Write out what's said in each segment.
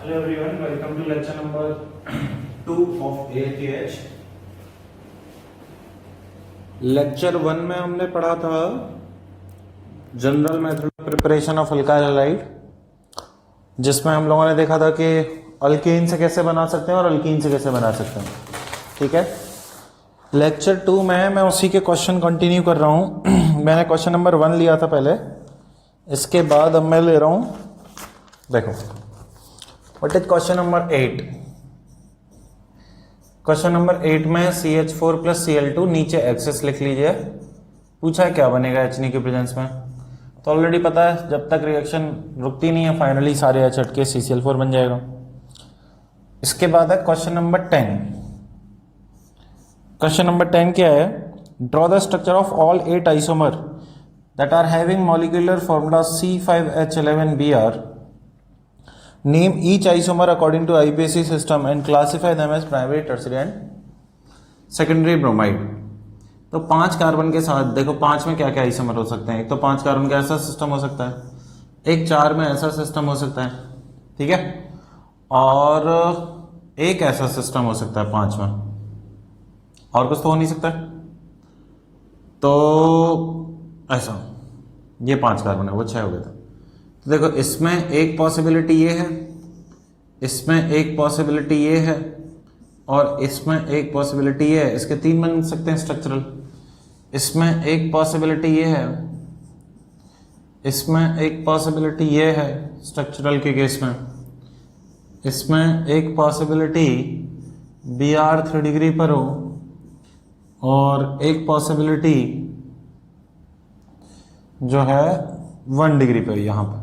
Hello everyone, welcome to lecture number 2 of AATH. Lecture 1 में हमने पढ़ा था general method of preparation of alkyl halide, जिसमें हम लोगों ने देखा था कि अल्कीन से कैसे बना सकते हैं और अल्कीन से कैसे बना सकते हैं। ठीक है, लेक्चर 2 में मैं उसी के क्वेश्चन कंटिन्यू कर रहा हूँ। मैंने क्वेश्चन नंबर 1 लिया था पहले, इसके बाद अब मैं ले रहा हूँ, देखो what is question number 8। Question number 8 में CH4 प्लस Cl2 नीचे एक्सेस लिख लीजिए। पूछा है क्या बनेगा H के प्रेजेंस में, तो ऑलरेडी पता है जब तक रिएक्शन रुकती नहीं है फाइनली सारे H हट के CCl4 बन जाएगा। इसके बाद है क्वेश्चन नंबर 10। क्वेश्चन नंबर 10 क्या है? Draw the structure of all 8 isomer that are having molecular formula C5H11Br. Name each isomer according to IUPAC system and classify them as primary, tertiary and secondary bromide. तो 5 carbon के साथ देखो 5 में क्या क्या isomer हो सकते हैं। एक तो 5 कार्बन का ऐसा सिस्टम हो सकता है, एक 4 में ऐसा सिस्टम हो सकता है, ठीक है, और एक ऐसा सिस्टम हो सकता है 5 में, और कुछ तो हो नहीं सकता। तो ऐसा ये 5 कार्बन है, वो 6 हो गए थे। तो देखो इसमें एक पॉसिबिलिटी ये है, इसमें एक पॉसिबिलिटी ये है, और इसमें एक पॉसिबिलिटी ये है। इसके 3 बन सकते हैं स्ट्रक्चरल। इसमें एक पॉसिबिलिटी ये है, इसमें एक पॉसिबिलिटी ये है स्ट्रक्चरल के केस में। इसमें एक पॉसिबिलिटी Br 3 डिग्री पर हो, और एक पॉसिबिलिटी जो है 1 डिग्री पे यहां पर,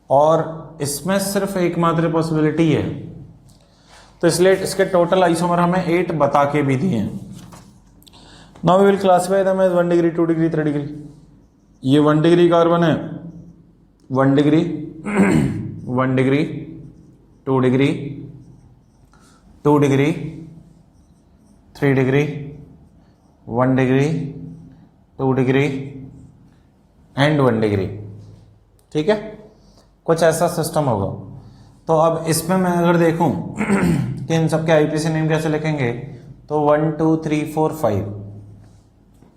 और इसमें सिर्फ एकमात्र पॉसिबिलिटी है। तो इसलिए इसके टोटल आइसोमर हमें 8 बता के भी दिए हैं। Now we will classify them as 1 degree, 2 degree, 3 degree. ये 1 डिग्री कार्बन है, 1 degree 1 degree, 2 degree, 2 degree, 3 degree, 1 degree, 2 degree and 1 degree. ठीक है, कुछ ऐसा सिस्टम होगा। तो अब इसमें मैं अगर देखूं कि इन सबके आईपीसी नेम कैसे लिखेंगे, तो 1 2 3 4 5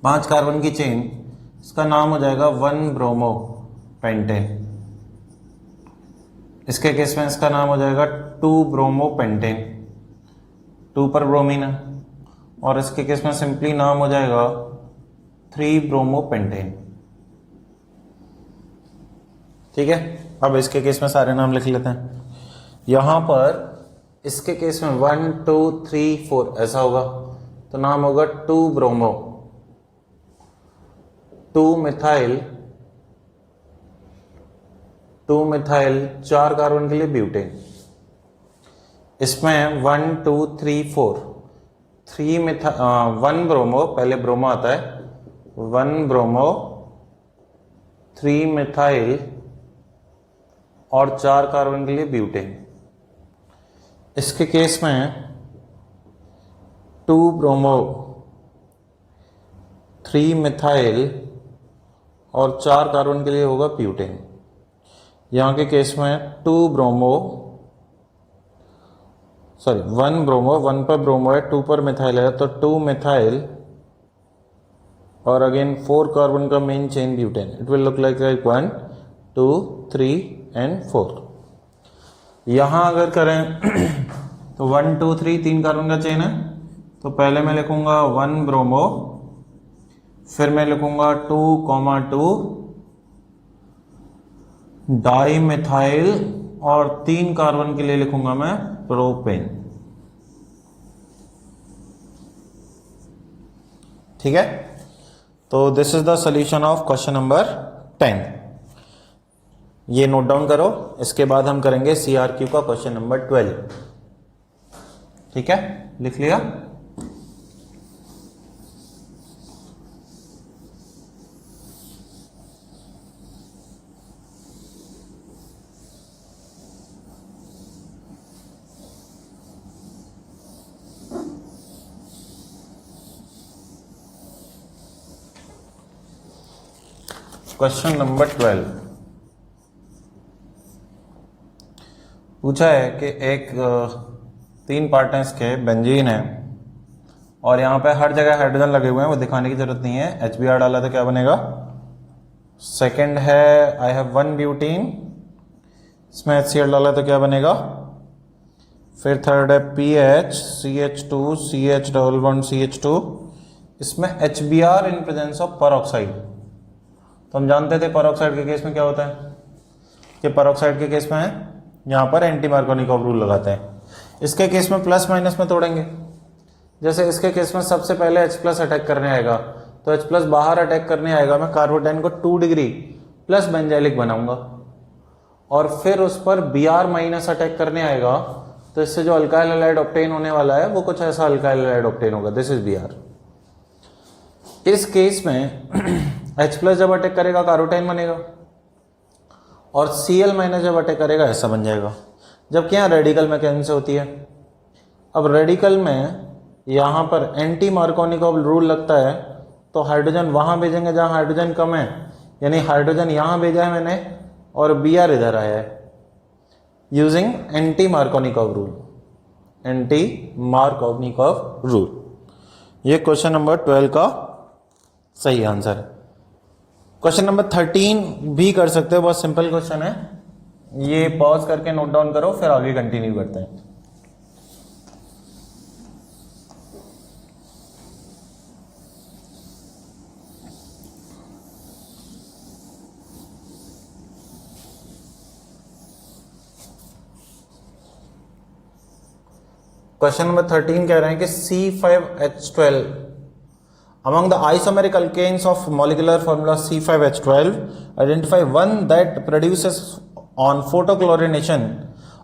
5 कार्बन की चेन, इसका नाम हो जाएगा 1 ब्रोमो पेंटेन। इसके केस में इसका नाम हो जाएगा 2 ब्रोमो पेंटेन, 2 पर ब्रोमीन है, और इसके केस में सिंपली नाम हो जाएगा 3 ब्रोमो पेंटेन। ठीक है, अब इसके केस में सारे नाम लिख लेते हैं। यहां पर इसके केस में 1 2 3 4 ऐसा होगा, तो नाम होगा 2 ब्रोमो 2 मिथाइल 4 कार्बन के लिए ब्यूटेन। इसमें 1 2 3 4 1 ब्रोमो, पहले ब्रोमो आता है, 1 ब्रोमो 3 मिथाइल और 4 कार्बन के लिए ब्यूटेन। इसके केस में 2 ब्रोमो 3 मिथाइल और 4 कार्बन के लिए होगा ब्यूटेन। यहाँ के केस में 1 ब्रोमो 1 पर ब्रोमो है, 2 पर मिथाइल है, तो 2 मिथाइल और अगेन 4 कार्बन का main chain butane. It will look like 1 2 3 and 4। यहां अगर करें तो 1 2 3 3 कार्बन का चेन है, तो पहले मैं लिखूंगा 1 ब्रोमो, फिर मैं लिखूंगा 2,2 डाई मिथाइल, और 3 कार्बन के लिए लिखूंगा मैं प्रोपेन। ठीक है, तो this is the solution of question number 10। ये नोट डाउन करो। इसके बाद हम करेंगे CRQ का क्वेश्चन नंबर 12। ठीक है, लिख लिया? क्वेश्चन नंबर 12, पूछा है कि एक 3 पार्ट हैं इसके, बेंजीन है और यहाँ पे हर जगह हाइड्रोजन लगे हुए हैं, वो दिखाने की जरूरत नहीं है। HBr डाला तो क्या बनेगा। सेकंड है आई हैव 1 ब्यूटीन, इसमें HCl डाला तो क्या बनेगा। फिर थर्ड है PH CH2 CH double bond CH2, इसमें HBr in presence of peroxide. तो हम जानते थे परऑक्साइड के केस में क्या होता है कि परऑक्साइड के केस में है यहाँ पर एंटी मार्कोनिकॉव रूल लगाते हैं। इसके केस में प्लस माइनस में तोड़ेंगे। जैसे इसके केस में सबसे पहले H प्लस अटैक करने आएगा, तो H प्लस बाहर अटैक करने आएगा, मैं कार्बोटाइन को 2 डिग्री प्लस बेंजाइलिक बनाऊंगा और फिर उस पर Br माइनस अटैक करने आएगा, तो इससे जो अल्काइल हैलाइड ऑब्टेन होने वाला है वो कुछ ऐसा अल्काइल हैलाइड ऑब्टेन होगा, दिस इज Br। इस केस में H प्लस जब अटैक करेगा कार्बोटाइन बनेगा और Cl माइनस जब अटैक करेगा ऐसा बन जाएगा। जबकि यहाँ रेडिकल में कैंसिल होती है। अब रेडिकल में यहाँ पर एंटी मार्कोनिकॉव रूल लगता है, तो हाइड्रोजन वहाँ भेजेंगे जहाँ हाइड्रोजन कम है, यानी हाइड्रोजन यहाँ भेजा है मैंने और Br इधर आया है, using anti Markovnikov rule. Anti Markovnikov rule, ये क्वेश्चन नंबर 12 का सही आंसर है। क्वेश्चन नंबर 13 भी कर सकते हो, बहुत सिंपल क्वेश्चन है। ये पॉज करके नोट डाउन करो, फिर आगे कंटिन्यू करते हैं। क्वेश्चन नंबर 13 कह रहे हैं कि C5H12 among the isomeric alkanes of molecular formula C5H12 identify one that produces on photochlorination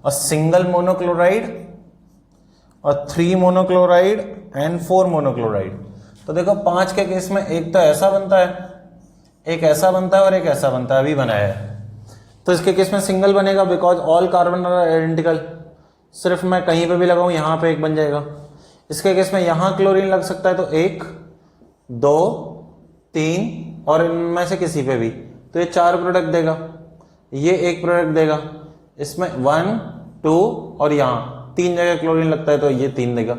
a single monochloride, a 3 monochloride and 4 monochloride। तो देखो 5 के केस में एक तो ऐसा बनता है, एक ऐसा बनता है और एक ऐसा बनता है, अभी बनाया है। तो इसके केस में सिंगल बनेगा because all carbon are identical, सिर्फ मैं कहीं पे भी लगाऊं यहाँ पे एक बन जाएगा। इसके केस में यहाँ क्लोरीन लग सकता है, तो 1 2 3 और इनमें से किसी पे भी, तो ये 4 प्रोडक्ट देगा, ये 1 प्रोडक्ट देगा। इसमें 1 2 और यहाँ 3 जगह क्लोरीन लगता है, तो ये 3 देगा।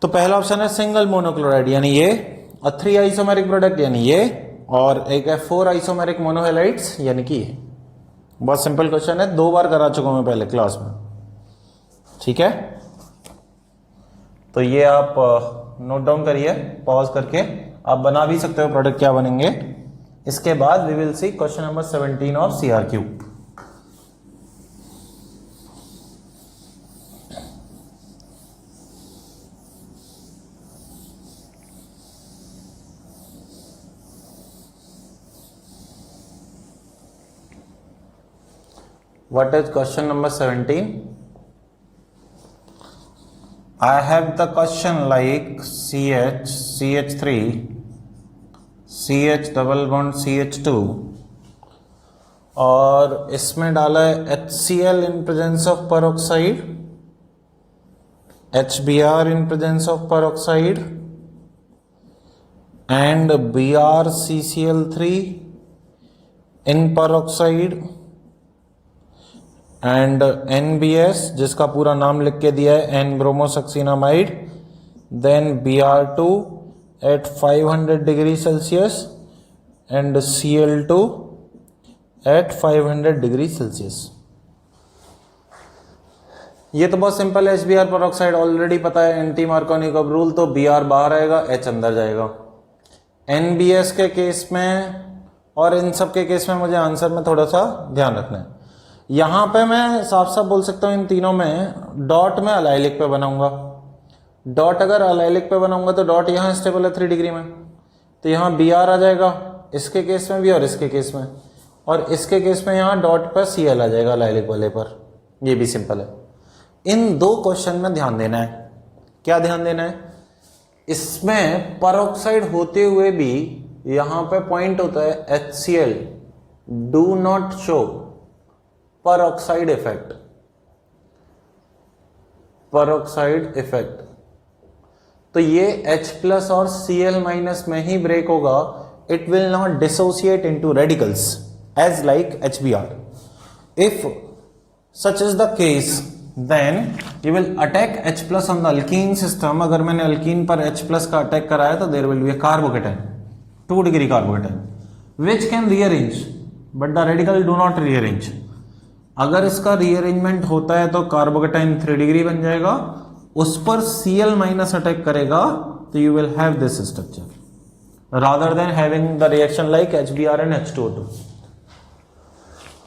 तो पहला ऑप्शन है सिंगल मोनोक्लोराइड यानी ये, और 3 आइसोमेरिक प्रोडक्ट यानी ये, और एक है 4 आइसोमेरिक मोनोहेलाइड्स यानी कि ये। बहुत सिंपल क्वेश्चन है, 2 बार करा चुका हूं मैं पहले क्लास में, ठीक है। तो ये आप नोट डाउन करिए, पॉज करके आप बना भी सकते हो प्रोडक्ट क्या बनेंगे। इसके बाद we will see question number 17 of CRQ। What is question number 17? I have the question like CH, CH3, CH double bond CH2 और इसमें डाला है HCl in presence of peroxide, HBr in presence of peroxide and BrCCl3 in peroxide and NBS जिसका पूरा नाम लिख के दिया है N bromosuccinimide, then Br2 at 500 degree Celsius and Cl2 at 500 degree Celsius. ये तो बहुत सिंपल है, HBr पेरोक्साइड ऑलरेडी पता है, एंटी मार्कोनिकॉव रूल, तो Br बाहर आएगा, H अंदर जाएगा। NBS के केस में और इन सब के केस में मुझे आंसर में थोड़ा सा ध्यान रखना है। यहां पे मैं साफ साफ बोल सकता हूं इन तीनों में डॉट में अलाइलिक पे बनाऊंगा। डॉट अगर अलाइलिक पे बनाऊंगा तो डॉट यहां स्टेबल है 3 डिग्री में, तो यहां Br आ जाएगा इसके केस में भी और इसके केस में, और इसके केस में यहां डॉट पर Cl आ जाएगा अलाइलिक वाले पर। ये भी सिंपल है। इन 2 क्वेश्चन में ध्यान देना है। क्या ध्यान देना है? इसमें पेरोक्साइड होते हुए भी यहां पे पॉइंट होता है HCl, do not show peroxide effect. Peroxide effect तो ये H प्लस और Cl माइनस में ही ब्रेक होगा। It will not dissociate into radicals as like HBr। If such is the case then you will attack H plus on the alkene system. अगर मैंने alkyne पर H plus का attack कराया तो there will be a carbocation 2 degree carbocation which can rearrange but the radical do not rearrange. अगर इसका rearrangement होता है तो कार्बोकेटाइन 3 डिग्री बन जाएगा, उस पर Cl माइनस अटैक करेगा तो you will have this structure rather than having the reaction like HBr and H2O2।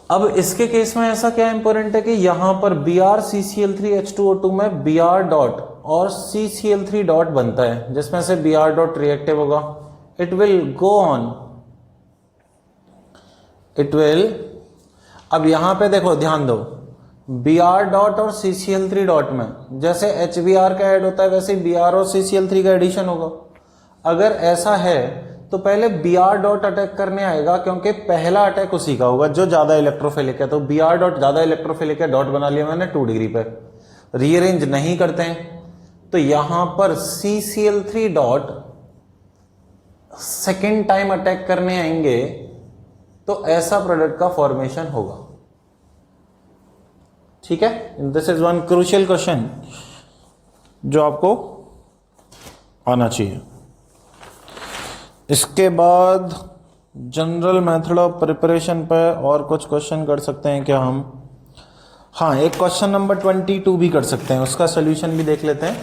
अब इसके केस में ऐसा क्या इंपॉर्टेंट है कि यहां पर BrCCl3H2O2 में Br डॉट और CCl3 डॉट बनता है जिसमें से Br डॉट रिएक्टिव होगा। It will go on, it will, अब यहां पे देखो ध्यान दो, Br डॉट और CCl3 डॉट में जैसे HBr का ऐड होता है वैसे Br और CCl3 का एडिशन होगा। अगर ऐसा है तो पहले Br डॉट अटैक करने आएगा क्योंकि पहला अटैक उसी का होगा जो ज्यादा इलेक्ट्रोफिलिक है। तो Br डॉट ज्यादा इलेक्ट्रोफिलिक है, डॉट बना लिया मैंने 2 डिग्री पे, रीअरेंज नहीं करते हैं तो यहां पर CCl3 dot second time attack करने आएंगे तो ऐसा प्रोडक्ट का फॉर्मेशन होगा। ठीक है, this is one crucial question जो आपको आना चाहिए। इसके बाद जनरल मेथड ऑफ प्रिपरेशन पर और कुछ क्वेश्चन कर सकते हैं क्या हम? हाँ, एक क्वेश्चन नंबर 22 भी कर सकते हैं, उसका सोल्यूशन भी देख लेते हैं।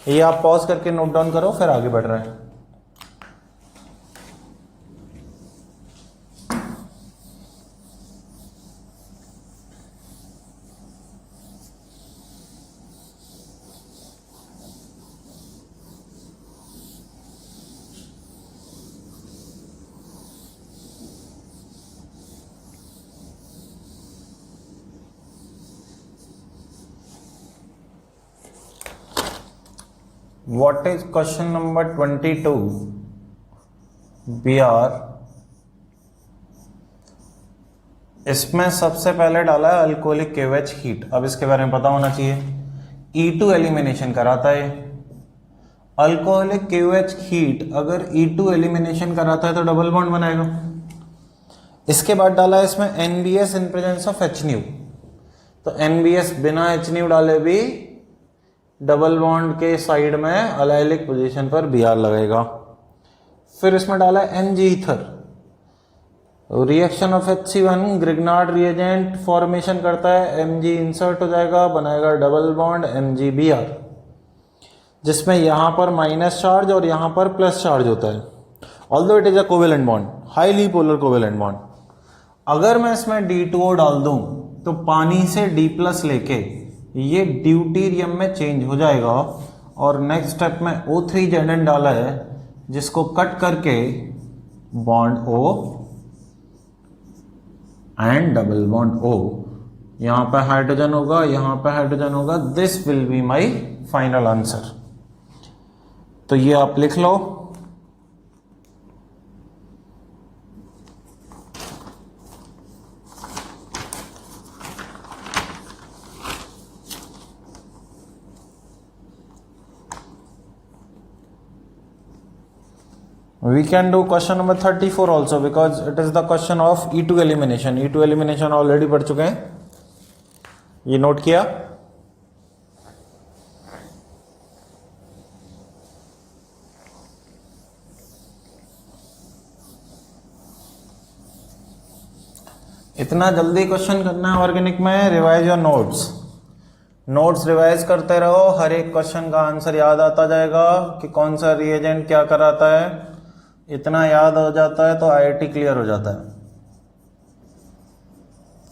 ये आप पॉज करके नोट डाउन करो फिर आगे बढ़ रहे हैं। What is question number 22? Br, इसमें सबसे पहले डाला है अल्कोहलिक KOH हीट। अब इसके बारे में पता होना चाहिए, E2 एलिमिनेशन कराता है। अल्कोहलिक KOH हीट अगर E2 एलिमिनेशन कराता है तो डबल बॉन्ड बनाएगा। इसके बाद डाला है इसमें NBS in presence of HNU, तो NBS बिना HNU डाले भी डबल बॉन्ड के साइड में अलाइलिक पोजीशन पर Br लगेगा। फिर इसमें डाला है Ng ether, reaction of HC1 Grignard reagent formation करता है, Mg इंसर्ट हो जाएगा, बनाएगा डबल बॉन्ड MgBr, जिसमें यहां पर माइनस चार्ज और यहां पर प्लस चार्ज होता है। Although it is a covalent bond, highly polar covalent bond. अगर मैं इसमें D2O डाल दूं तो पानी से D+ लेके ये ड्यूटीरियम में चेंज हो जाएगा और नेक्स्ट स्टेप में O3Zn डाला है जिसको कट करके bond O and double bond O, यहां पे हाइड्रोजन होगा, यहां पे हाइड्रोजन होगा। This will be my final answer. तो ये आप लिख लो। We can do question number 34 also because it is the question of E2 elimination. E2 elimination already पढ़ चुके हैं, ये नोट किया। इतना जल्दी क्वेश्चन करना है ऑर्गेनिक में, revise your notes. Notes revise करते रहो, हर एक क्वेश्चन का आंसर याद आता जाएगा कि कौन सा रिएजेंट क्या कराता है। इतना याद हो जाता है तो IIT क्लियर हो जाता है।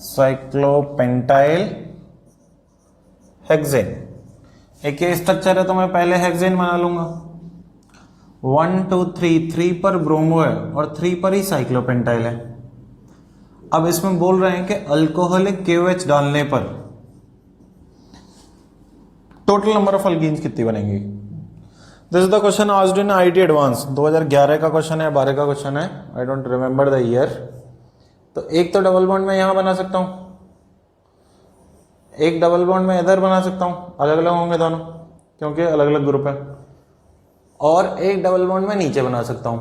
साइक्लोपेंटाइल हेक्सेन, एक ये स्ट्रक्चर है तो मैं पहले हेक्सेन बना लूंगा। 1 2 3, 3 पर ब्रोमो है और 3 पर ही साइक्लोपेंटाइल है। अब इसमें बोल रहे हैं कि अल्कोहलिक KOH डालने पर टोटल नंबर ऑफ अल्कीन्स कितनी बनेंगी। This is the question asked in IIT advance. 2011 का क्वेश्चन है, 12 का क्वेश्चन है, I don't remember the year. तो एक तो डबल बॉन्ड में यहां बना सकता हूं, एक डबल बॉन्ड में इधर बना सकता हूं, अलग अलग होंगे दोनों क्योंकि अलग अलग ग्रुप है, और एक डबल बॉन्ड में नीचे बना सकता हूं।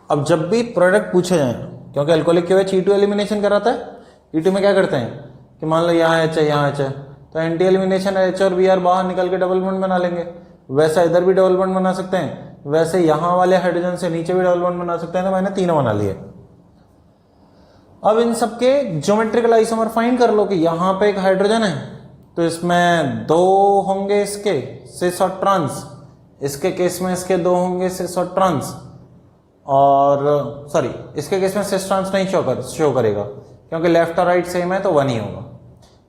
अब जब भी प्रोडक्ट पूछे जाए, क्योंकि अल्कोहलिक KOH E2 एलिमिनेशन कराता है, E2 में क्या करते हैं कि मान लो यहाँ एच है यहाँ एच है, तो एंटी एलिमिनेशन एच और बी आर बाहर निकल के डबल बॉन्ड बना लेंगे। वैसा इधर भी डबल बॉन्ड बना सकते हैं, वैसे यहाँ वाले हाइड्रोजन से नीचे भी डबल बॉन्ड बना सकते हैं। तो मैंने तीनों बना लिए। अब इन सबके ज्योमेट्रिकल आइसोमर फाइंड कर लो कि यहाँ पे एक हाइड्रोजन है तो इसमें दो होंगे इसके सिस और ट्रांस, इसके केस में इसके दो होंगे सिस और ट्रांस, और सॉरी इसके केस में सिस ट्रांस नहीं शो करेगा क्योंकि लेफ्ट और राइट सेम है तो 1 ही होगा।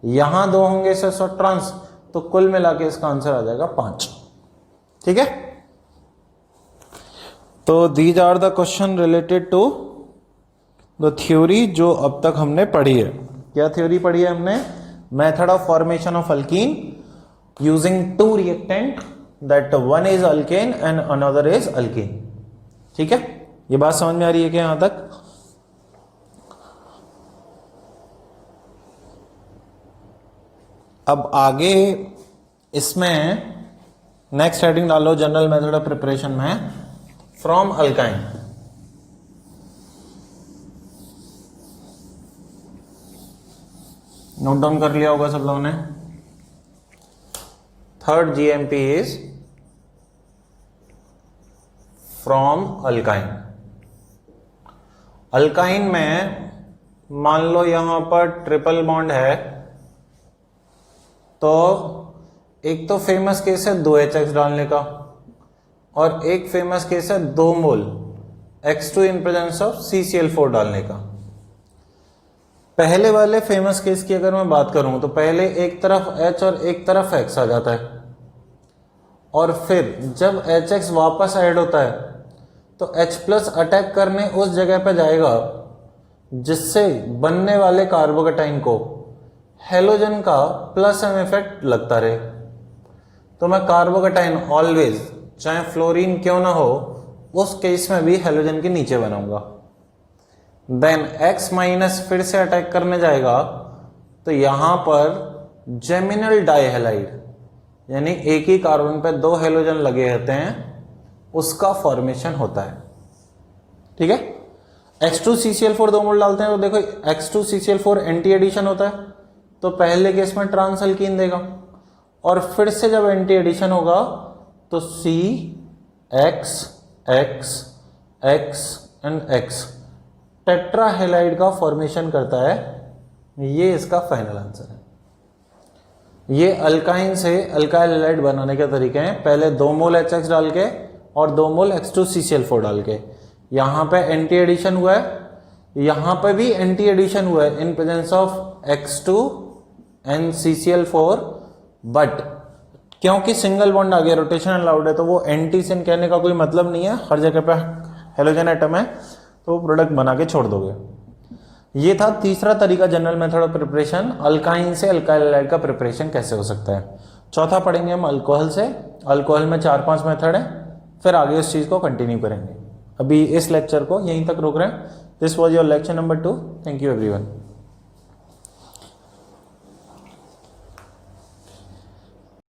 यहां दो होंगे सिस और ट्रांस, तो कुल मिला के इसका आंसर आ जाएगा 5। ठीक है, तो these are the question related to the theory जो अब तक हमने पढ़ी है। क्या थ्योरी पढ़ी है हमने? Method of formation of alkyne using 2 reactant that one is alkane and another is alkyne. ठीक है, ये बात समझ में आ रही है क्या यहां तक? अब आगे इसमें नेक्स्ट हेडिंग डालो जनरल मेथड ऑफ प्रिपरेशन में फ्रॉम अल्काइन। नोट डाउन कर लिया होगा सब लोगों ने। Third GMP is from alkyne. Alkyne में मान लो यहां पर ट्रिपल बॉन्ड है, तो एक तो फेमस केस है 2HX डालने का, और एक फेमस केस है 2 मोल X2 in presence of CCl4 डालने का। पहले वाले फेमस केस की अगर मैं बात करूं तो पहले एक तरफ H और एक तरफ X आ जाता है, और फिर जब HX वापस ऐड होता है तो H+ अटैक करने उस जगह पे जाएगा जिससे बनने वाले कार्बोकेटाइन को हेलोजन का +M इफेक्ट लगता रहे। तो मैं कार्बोकेटाइन ऑलवेज, चाहे फ्लोरीन क्यों ना हो, उस केस में भी हेलोजन के नीचे बनाऊंगा। देन X- फिर से अटैक करने जाएगा तो यहां पर जेमिनल डाइहेलाइड, यानी एक ही कार्बन पे 2 हेलोजन लगे रहते हैं, उसका फॉर्मेशन होता है। ठीक है, X2CCl4 2 मोल डालते हैं तो देखो X2CCl4 एंटी एडिशन होता है, तो पहले केस में ट्रांस अल्कीन देगा, और फिर से जब एंटी एडिशन होगा तो C X X X and X टेट्राहेलाइड का फॉर्मेशन करता है। ये इसका फाइनल आंसर है। ये अल्काइन से अल्काइल हैलाइड बनाने के तरीके हैं, पहले 2 मोल HX डाल के और 2 मोल X2CCl4 डाल के। यहां पे एंटी एडिशन हुआ है, यहां पे भी एंटी एडिशन हुआ है in presence of X2 and CCl4, but क्योंकि सिंगल बॉन्ड आ गया, रोटेशन अलाउड है, तो वो एंटी सिन कहने का कोई मतलब नहीं है। हर जगह पे हेलोजन एटम है तो प्रोडक्ट बना के छोड़ दोगे। ये था तीसरा तरीका general method of preparation, alkyne से अल्काइल हैलाइड का प्रिपरेशन कैसे हो सकता है। चौथा पढ़ेंगे हम अल्कोहल से। अल्कोहल में 4-5 मेथड है, फिर आगे इस चीज को कंटिन्यू करेंगे। अभी इस लेक्चर को यहीं तक रोक रहे हैं। This was your lecture number 2। Thank you everyone.